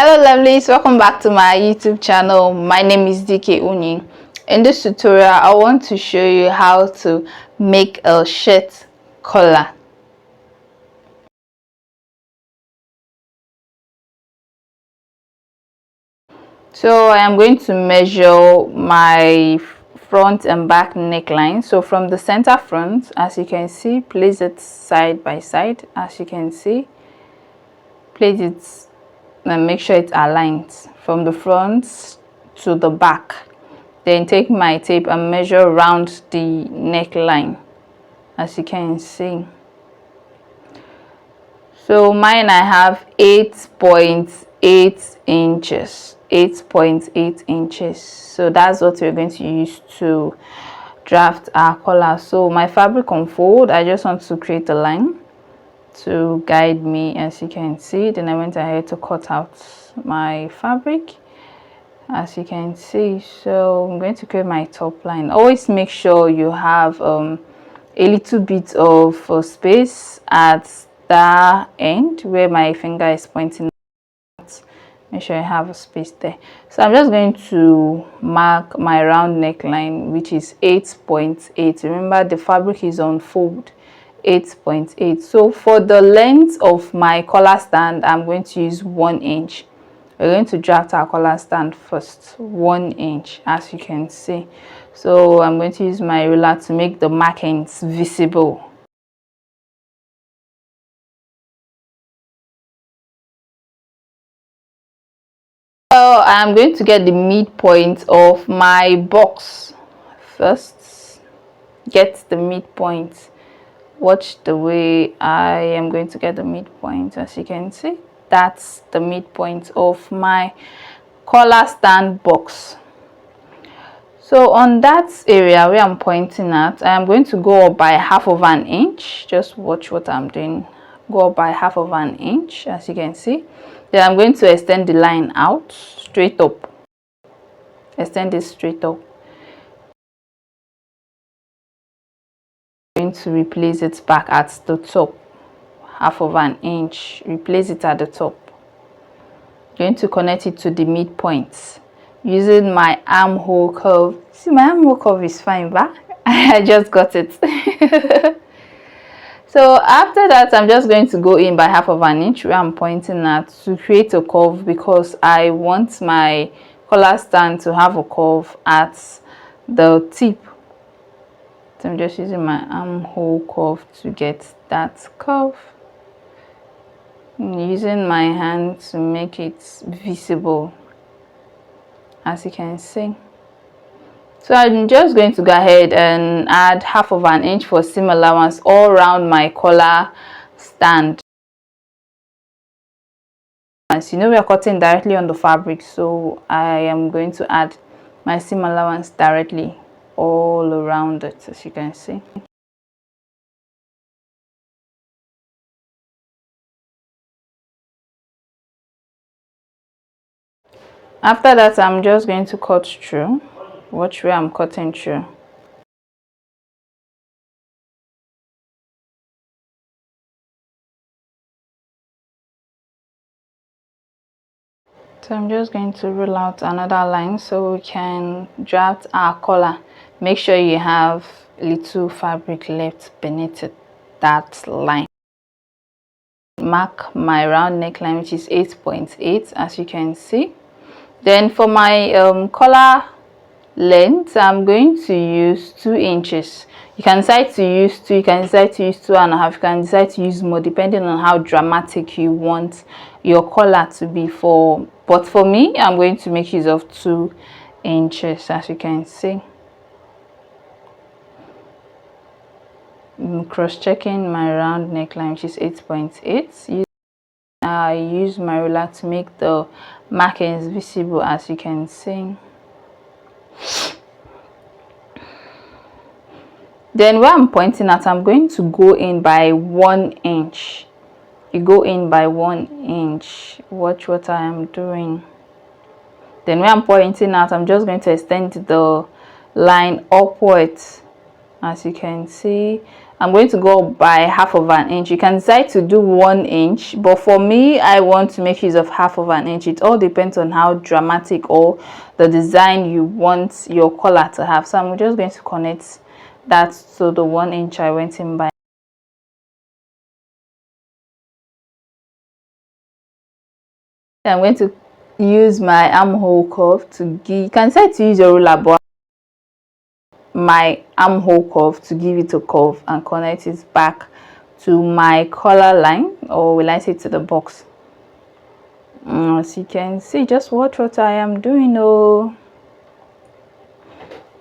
Hello lovelies, welcome back to my YouTube channel. My name is DK Uni. In this tutorial I want to show you how to make a shirt collar. So I am going to measure my front and back neckline. So from the center front, as you can see, place it side by side. As you can see, place it and make sure it aligns from the front to the back. Then take my tape and measure around the neckline, as you can see. So mine, I have 8.8 inches. 8.8 inches. So that's what we're going to use to draft our collar. So my fabric unfold, I just want to create a line to guide me, as you can see. Then I went ahead to cut out my fabric, as you can see. So I'm going to create my top line. Always make sure you have a little bit of space at the end where my finger is pointing out. Make sure you have a space there. So I'm just going to mark my round neckline, which is 8.8. Remember, the fabric is on fold. 8.8. So for the length of my collar stand, I'm going to use 1 inch. We're going to draft our collar stand first. 1 inch, as you can see. So I'm going to use my ruler to make the markings visible. So I'm going to get the midpoint of my box first. Get the midpoint. Watch the way I am going to get the midpoint. As you can see, that's the midpoint of my collar stand box. So on that area where I'm pointing at, I am going to go up by half of an inch. Just watch what I'm doing. Go up by half of an inch, as you can see. Then I'm going to extend the line out straight up. Extend it straight up. I'm going to replace it back at the top. Half of an inch. Replace it at the top. I'm going to connect it to the midpoint using my armhole curve. See, my armhole curve is fine, but I just got it. So after that, I'm just going to go in by half of an inch where I'm pointing at to create a curve, because I want my collar stand to have a curve at the tip. So I'm just using my armhole curve to get that curve. I'm using my hand to make it visible, as you can see. So I'm just going to go ahead and add half of an inch for seam allowance all around my collar stand. As you know, we are cutting directly on the fabric, so I am going to add my seam allowance directly all around it, as you can see. After that, I'm just going to cut through. Watch where I'm cutting through. So I'm just going to roll out another line so we can draft our collar. Make sure you have little fabric left beneath that line. Mark my round neckline, which is 8.8, as you can see. Then for my collar length, I'm going to use 2 inches. You can decide to use 2, you can decide to use 2.5, you can decide to use more depending on how dramatic you want your collar to be. But for me, I'm going to make use of 2 inches, as you can see. I'm cross-checking my round neckline, which is 8.8. I use my ruler to make the markings visible, as you can see. Then where I'm pointing at, I'm going to go in by 1 inch. You go in by 1 inch. Watch what I am doing. Then where I'm pointing at, I'm just going to extend the line upwards, as you can see. I'm going to go up by 1/2 inch. You can decide to do 1 inch, but for me, I want to make use of 1/2 inch. It all depends on how dramatic or the design you want your collar to have. So I'm just going to connect that to the 1 inch I went in by. I'm going to use my armhole curve to give, you can decide to use your ruler, but my armhole curve to give it a curve and connect it back to my collar line, or will I say to the box. As you can see, just watch what I am doing. Oh,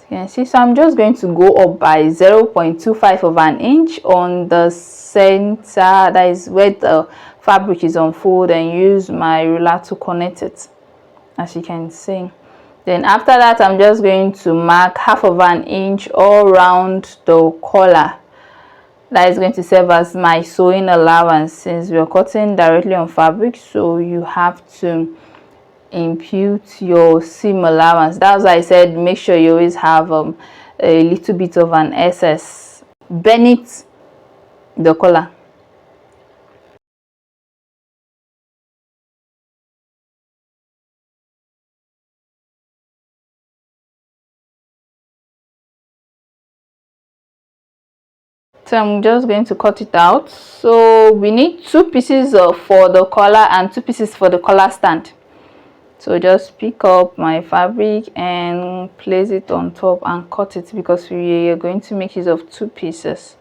you can see, so I'm just going to go up by 0.25 inch on the center, that is where the fabric is unfolded, and use my ruler to connect it, as you can see. Then after that, I'm just going to mark 1/2 inch all around the collar. That is going to serve as my sewing allowance, since we are cutting directly on fabric, so you have to impute your seam allowance. That's why I said make sure you always have a little bit of an excess beneath the collar. So I'm just going to cut it out. So we need 2 pieces for the collar and 2 pieces for the collar stand. So just pick up my fabric and place it on top and cut it, because we are going to make use of 2 pieces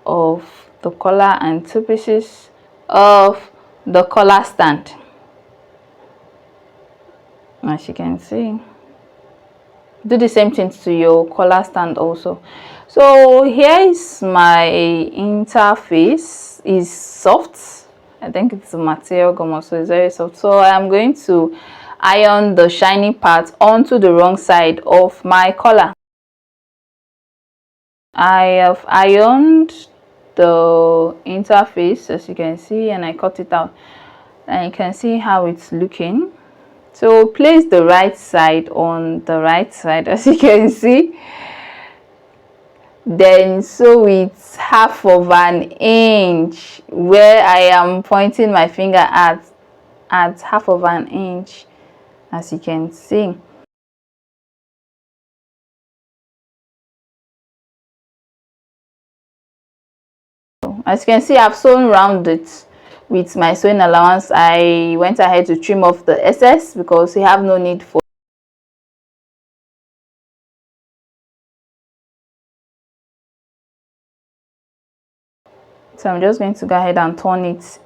of the collar and 2 pieces of the collar stand, as you can see. Do the same thing to your collar stand also. So here is my interface. Is soft. I think it's a material gum, so it's very soft. So I'm going to iron the shiny part onto the wrong side of my collar. I have ironed the interface, as you can see, and I cut it out, and you can see how it's looking. So place the right side on the right side, as you can see. Then sew it 1/2 inch where I am pointing my finger at 1/2 inch, as you can see. As you can see, I've sewn round it with my sewing allowance. I went ahead to trim off the excess because we have no need for. So I'm just going to go ahead and turn it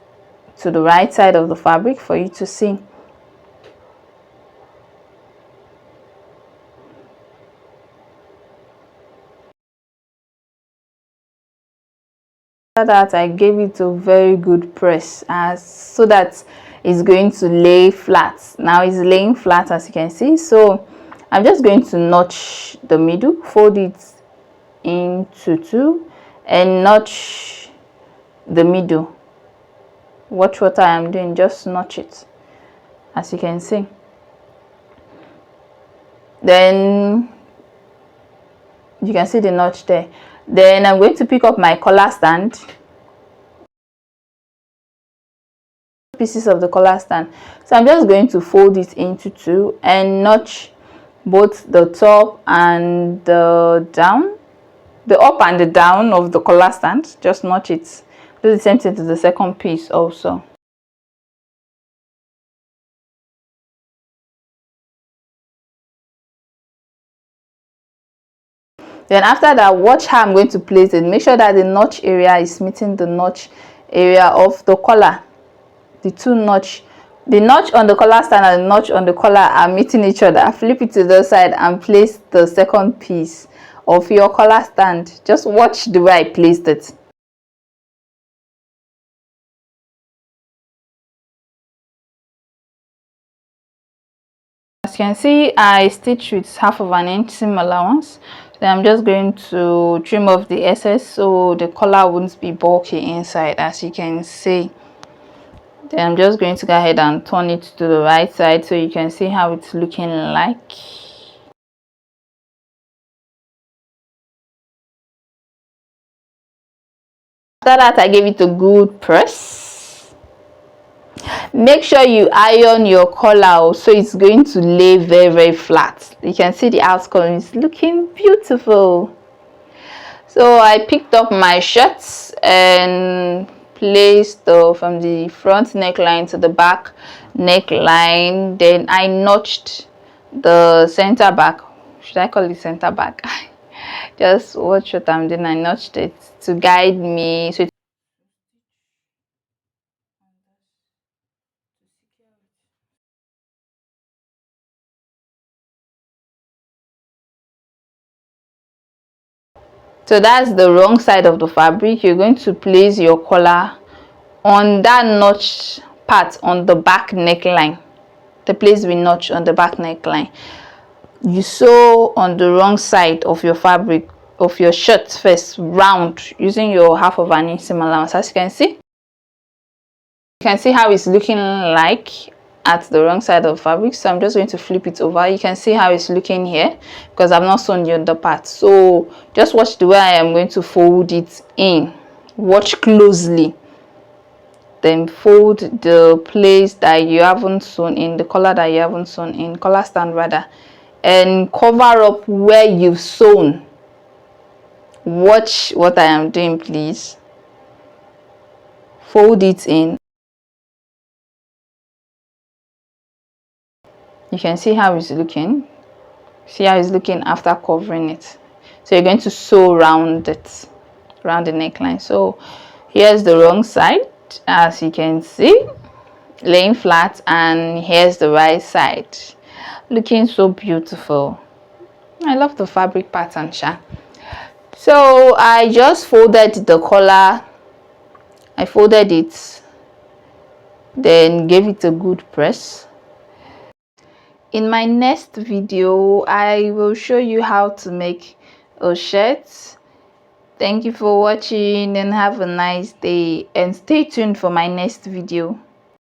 to the right side of the fabric for you to see. After that, I gave it a very good press so that it's going to lay flat. Now it's laying flat, as you can see. So I'm just going to notch the middle, fold it into 2 and notch the middle. Watch what I am doing, just notch it, as you can see. Then you can see the notch there. Then I'm going to pick up my collar stand, pieces of the collar stand. So I'm just going to fold it into 2 and notch both the top and the down, the up and the down of the collar stand. Just notch it. Do the same thing to the second piece also. Then after that, watch how I'm going to place it. Make sure that the notch area is meeting the notch area of the collar. The two notch, the notch on the collar stand and the notch on the collar are meeting each other. Flip it to the side and place the second piece of your collar stand. Just watch the way I placed it. As you can see, I stitched with 1/2 inch seam allowance. Then I'm just going to trim off the excess so the collar won't be bulky inside, as you can see. Then I'm just going to go ahead and turn it to the right side so you can see how it's looking like. After that, I gave it a good press. Make sure you iron your collar so it's going to lay very flat. You can see the outcome is looking beautiful. So I picked up my shirts and placed from the front neckline to the back neckline. Then I notched the center back. Should I call it center back? Just watch what I'm doing. I notched it to guide me. So that's the wrong side of the fabric. You're going to place your collar on that notch part on the back neckline, the place we notch on the back neckline. You sew on the wrong side of your fabric of your shirt first, round, using your half of an inch seam allowance. As you can see how it's looking like at the wrong side of the fabric. So I'm just going to flip it over. You can see how it's looking here because I've not sewn the other part. So just watch the way I am going to fold it in. Watch closely. Then fold the place that you haven't sewn in, the collar that you haven't sewn in, collar stand rather, and cover up where you've sewn. Watch what I am doing, please. Fold it in. You can see how it's looking. See how it's looking after covering it. So you're going to sew around it, around the neckline. So here's the wrong side, as you can see, laying flat, and here's the right side, looking so beautiful. I love the fabric pattern, sha. So I just folded the collar. I folded it, then gave it a good press. In my next video, I will show you how to make a shirt. Thank you for watching and have a nice day, and stay tuned for my next video.